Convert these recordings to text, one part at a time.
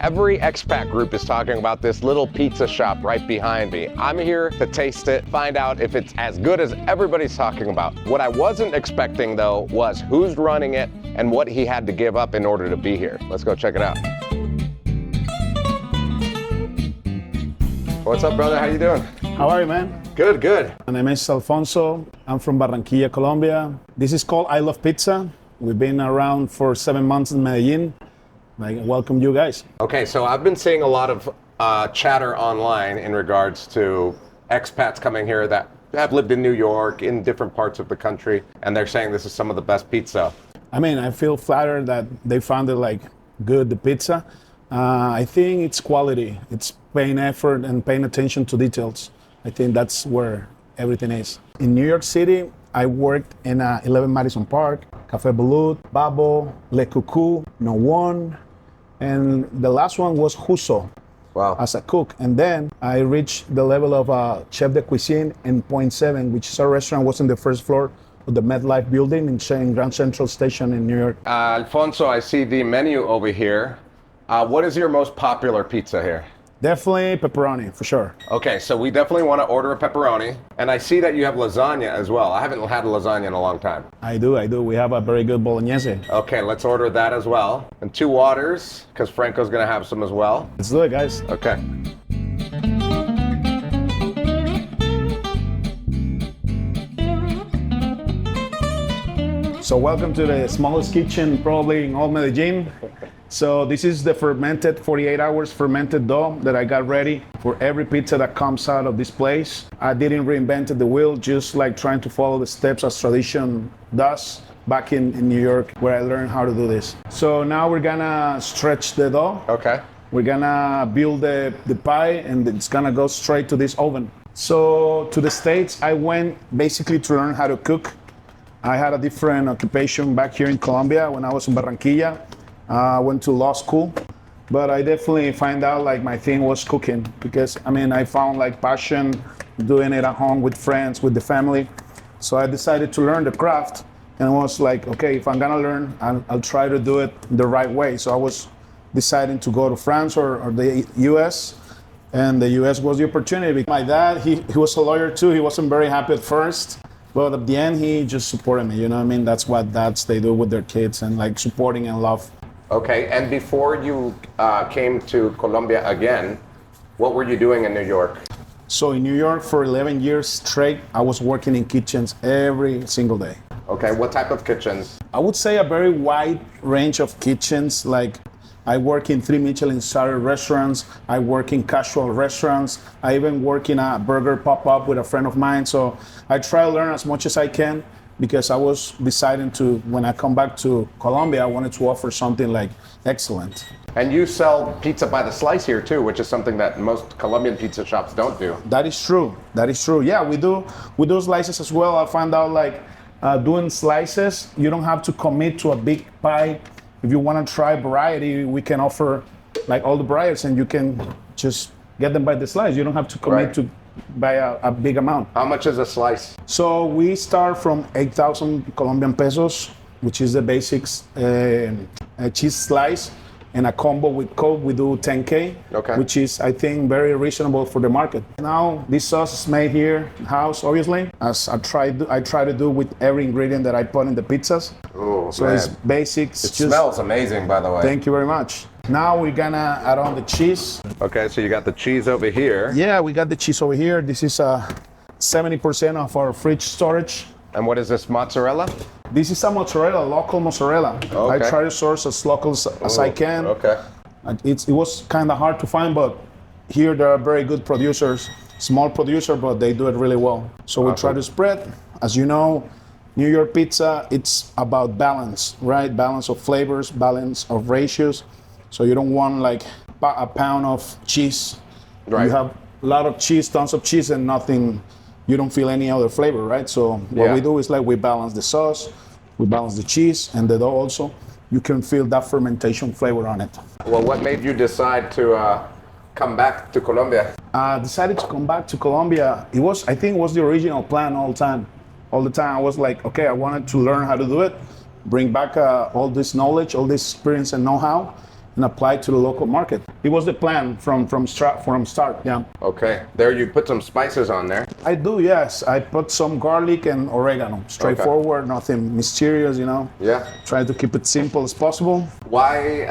Every expat group is talking about this little pizza shop right behind me. I'm here to taste it, find out if it's as good as everybody's talking about. What I wasn't expecting though was who's running it and what he had to give up in order to be here. Let's go check it out. What's up, brother? How you doing? How are you, man? Good, good. My name is Alfonso. I'm from Barranquilla, Colombia. This is called I Love Pizza. We've been around for 7 months in Medellin. I welcome you guys. Okay, so I've been seeing a lot of chatter online in regards to expats coming here that have lived in New York, in different parts of the country, and they're saying this is some of the best pizza. I mean, I feel flattered that they found it like good, the pizza. I think it's quality. It's paying effort and paying attention to details. I think that's where everything is. In New York City, I worked in 11 Madison Park, Café Belut, Babo, Le Cuckoo, No One, and the last one was Huso. Wow. As a cook. And then I reached the level of Chef de Cuisine in Point 7, which is a restaurant was on the first floor of the MetLife building in Grand Central Station in New York. Alfonso, I see the menu over here. What is your most popular pizza here? Definitely pepperoni, for sure. Okay, so we definitely want to order a pepperoni. And I see that you have lasagna as well. I haven't had a lasagna in a long time. I do. We have a very good bolognese. Okay, let's order that as well. And 2 waters, because Franco's going to have some as well. Let's do it, guys. Okay. So welcome to the smallest kitchen probably in all Medellin. So this is the fermented, 48 hours fermented dough that I got ready for every pizza that comes out of this place. I didn't reinvent the wheel, just like trying to follow the steps as tradition does back in New York, where I learned how to do this. So now we're gonna stretch the dough. Okay. We're gonna build the pie and it's gonna go straight to this oven. So to the States, I went basically to learn how to cook. I had a different occupation back here in Colombia when I was in Barranquilla. I went to law school, but I definitely find out like my thing was cooking because I mean, I found like passion doing it at home with friends, with the family. So I decided to learn the craft and I was like, okay, if I'm gonna learn, I'll try to do it the right way. So I was deciding to go to France or the US, and the US was the opportunity. My dad, he was a lawyer too. He wasn't very happy at first. But at the end, he just supported me, you know what I mean? That's what dads, they do with their kids and like supporting and love. Okay, and before you came to Colombia again, what were you doing in New York? So in New York for 11 years straight, I was working in kitchens every single day. Okay, what type of kitchens? I would say a very wide range of kitchens. Like I work in 3 Michelin-starred restaurants. I work in casual restaurants. I even work in a burger pop-up with a friend of mine. So I try to learn as much as I can because I was deciding to, when I come back to Colombia, I wanted to offer something like excellent. And you sell pizza by the slice here too, which is something that most Colombian pizza shops don't do. That is true. That is true. Yeah, we do slices as well. I found out like doing slices, you don't have to commit to a big pie. If you want to try variety, we can offer like all the varieties and you can just get them by the slice. You don't have to commit to buy a big amount. How much is a slice? So we start from 8,000 Colombian pesos, which is the basics cheese slice. And a combo with Coke, we do 10K, okay, which is, I think, very reasonable for the market. Now, this sauce is made here in-house, obviously, as I try to do with every ingredient that I put in the pizzas. Ooh, so man. it's basics. It smells amazing, by the way. Thank you very much. Now we're gonna add on the cheese. Okay, so you got the cheese over here. Yeah, we got the cheese over here. This is 70% of our fridge storage. And what is this, mozzarella? This is a mozzarella, local mozzarella. Okay. I try to source as local as I can. Okay. It was kind of hard to find, but here there are very good producers, small producer, but they do it really well. So we try to spread. As you know, New York pizza, it's about balance, right? Balance of flavors, balance of ratios. So you don't want like a pound of cheese. Right. You have a lot of cheese, tons of cheese, and nothing. You don't feel any other flavor, right? So what we do is like we balance the sauce, we balance the cheese and the dough also. You can feel that fermentation flavor on it. Well, what made you decide to come back to Colombia? Decided to come back to Colombia. I think it was the original plan all the time. All the time I was like, okay, I wanted to learn how to do it, bring back all this knowledge, all this experience and know-how, and apply to the local market. It was the plan from start. Yeah. Okay. There you put some spices on there. I do, yes. I put some garlic and oregano. Straightforward, nothing mysterious, you know. Yeah. Try to keep it simple as possible. Why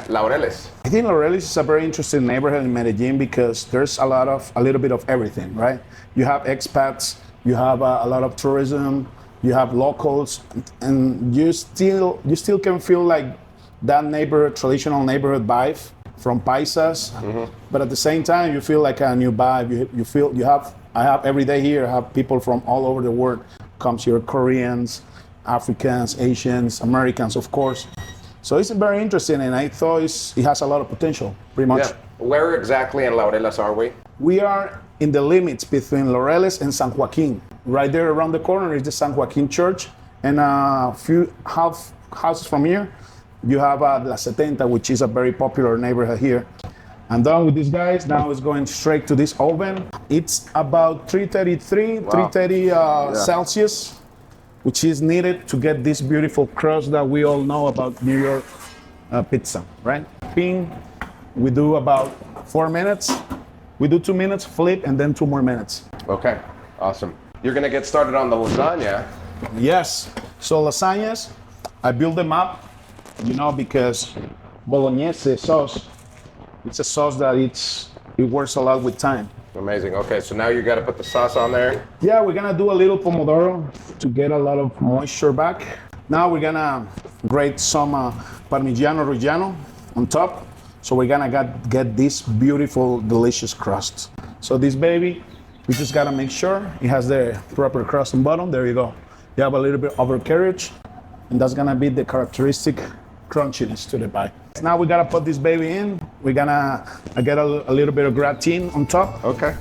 Laureles? I think Laureles is a very interesting neighborhood in Medellin because there's a little bit of everything, right? You have expats, you have a lot of tourism, you have locals, and you still can feel like that traditional neighborhood vibe from paisas, but at the same time you feel like a new vibe. I have every day here. I have people from all over the world comes here, Koreans, Africans, Asians, Americans, of course. So it's very interesting, and I thought it has a lot of potential, pretty much. Yeah. Where exactly in Laureles are we? We are in the limits between Laureles and San Joaquin. Right there around the corner is the San Joaquin Church, and a few half houses from here, you have La Setenta, which is a very popular neighborhood here. I'm done with these guys. Now it's going straight to this oven. It's about 333, 330 Celsius, which is needed to get this beautiful crust that we all know about New York pizza, right? Ping, we do about 4 minutes. We do 2 minutes, flip, and then 2 more minutes. Okay, awesome. You're gonna get started on the lasagna. Yes. So lasagnas, I build them up, because bolognese sauce, it's a sauce that it works a lot with time. Amazing. Okay, so now you got to put the sauce on there. Yeah, we're gonna do a little pomodoro to get a lot of moisture back. Now we're gonna grate some Parmigiano Reggiano on top. So we're gonna get this beautiful, delicious crust. So this baby, we just gotta make sure it has the proper crust and bottom. There you go. You have a little bit of overcarriage, and that's gonna be the characteristic crunchiness to the pie. Now we gotta put this baby in. We're gonna get a little bit of gratin on top. Okay.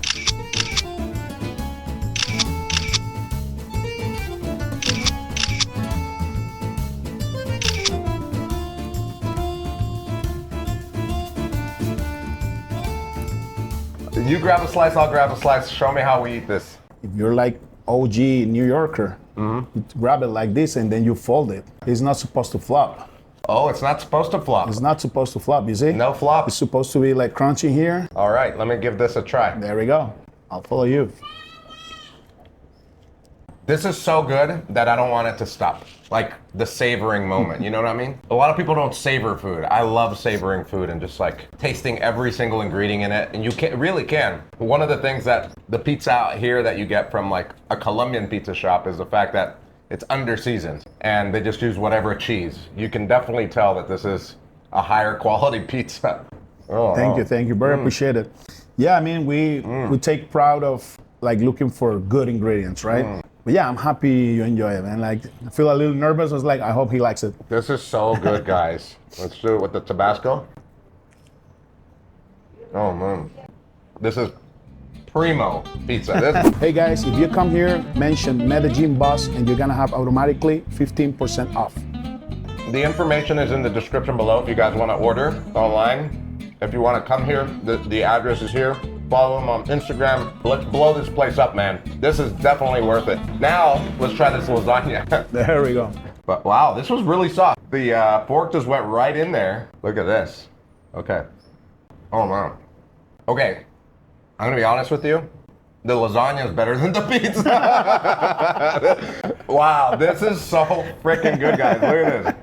You grab a slice, I'll grab a slice. Show me how we eat this. If you're like OG New Yorker, you grab it like this and then you fold it. It's not supposed to flop. Oh, it's not supposed to flop. It's not supposed to flop, you see? No flop. It's supposed to be like crunchy here. All right, let me give this a try. There we go. I'll follow you. This is so good that I don't want it to stop. Like the savoring moment, you know what I mean? A lot of people don't savor food. I love savoring food and just like tasting every single ingredient in it. And you really can. One of the things that the pizza out here that you get from like a Colombian pizza shop is the fact that it's under seasoned and they just use whatever cheese. You can definitely tell that this is a higher quality pizza. Thank you. Very appreciate it. Yeah, I mean, we take proud of like looking for good ingredients, right? But yeah, I'm happy you enjoy it, man. Like, I feel a little nervous. I was like, I hope he likes it. This is so good, guys. Let's do it with the Tabasco. Oh, man. This is primo pizza. Hey, guys, if you come here, mention Medellin Boss, and you're going to have automatically 15% off. The information is in the description below if you guys want to order online. If you want to come here, the address is here. Follow them on Instagram. Let's blow this place up, man. This is definitely worth it. Now, let's try this lasagna. There we go. But wow, this was really soft. The fork just went right in there. Look at this. Okay. Oh, man. Okay, I'm gonna be honest with you. The lasagna is better than the pizza. Wow, this is so freaking good, guys. Look at this.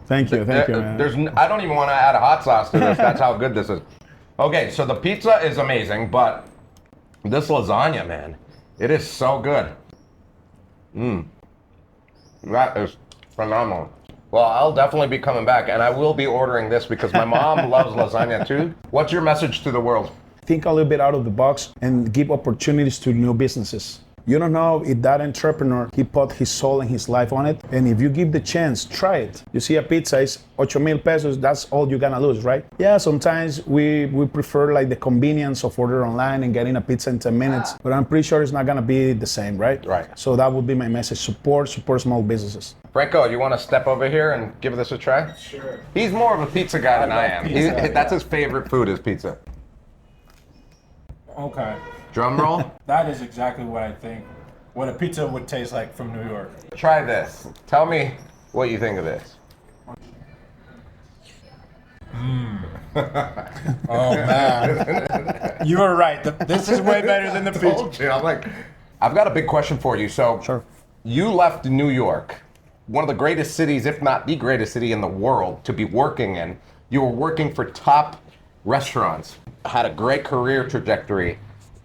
Thank you, man. I don't even want to add a hot sauce to this. That's how good this is. Okay, so the pizza is amazing, but this lasagna, man, it is so good. That is phenomenal. Well, I'll definitely be coming back, and I will be ordering this because my mom loves lasagna too. What's your message to the world? Think a little bit out of the box and give opportunities to new businesses. You don't know if that entrepreneur, he put his soul and his life on it. And if you give the chance, try it. You see a pizza is 8,000 pesos, that's all you're gonna lose, right? Yeah, sometimes we prefer like the convenience of order online and getting a pizza in 10 minutes, but I'm pretty sure it's not gonna be the same, right? Right. So that would be my message, support small businesses. Franco, you wanna step over here and give this a try? Sure. He's more of a pizza guy than I am. That's his favorite food is pizza. Okay. Drum roll. That is exactly what I think. What a pizza would taste like from New York. Try this. Tell me what you think of this. Oh man, you were right. This is way better than the pizza. Told you. I'm like, I've got a big question for you. So, Sure. you left New York, one of the greatest cities, if not the greatest city in the world, to be working in. You were working for top restaurants, had a great career trajectory,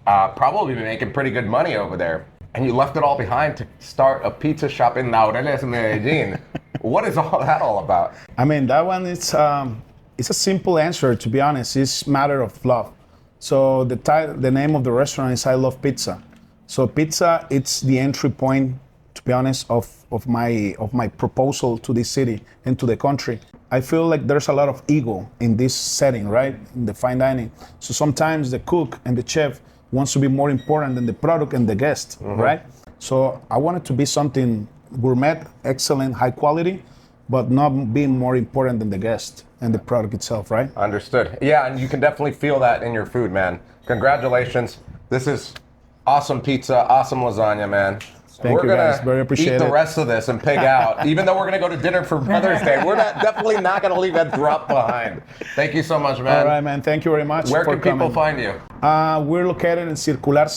probably been making pretty good money over there, and you left it all behind to start a pizza shop in Laureles, Medellin. What is all that all about? I mean, that one it's a simple answer, to be honest. It's a matter of love. So the name of the restaurant is I Love Pizza. So pizza, it's the entry point, to be honest, of my proposal to this city and to the country. I feel like there's a lot of ego in this setting, right? In the fine dining. So sometimes the cook and the chef wants to be more important than the product and the guest, right? So I want it to be something gourmet, excellent, high quality, but not being more important than the guest and the product itself, right? Understood. Yeah, and you can definitely feel that in your food, man. Congratulations. This is awesome pizza, awesome lasagna, man. Thank you guys, very appreciate eat the it. rest of this and pig out. Even though we're gonna go to dinner for Mother's Day, we're definitely not gonna leave that drop behind. Thank you so much, man. All right, man. Thank you very much. Where for can people coming. find you? We're located in Circular 5,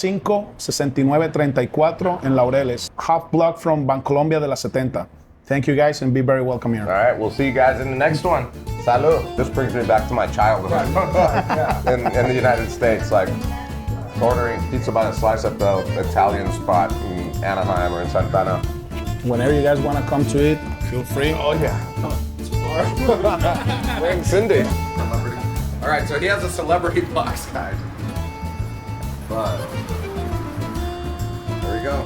6934 in Laureles, half block from Bancolombia de la 70. Thank you guys and be very welcome here. All right, we'll see you guys in the next one. Salud. This brings me back to my childhood in the United States, like ordering pizza by the slice at the Italian spot in Anaheim or in Santana. Whenever you guys want to come to eat, feel free. Oh yeah. Bring Cindy. All right, so he has a celebrity box, guys. But there we go.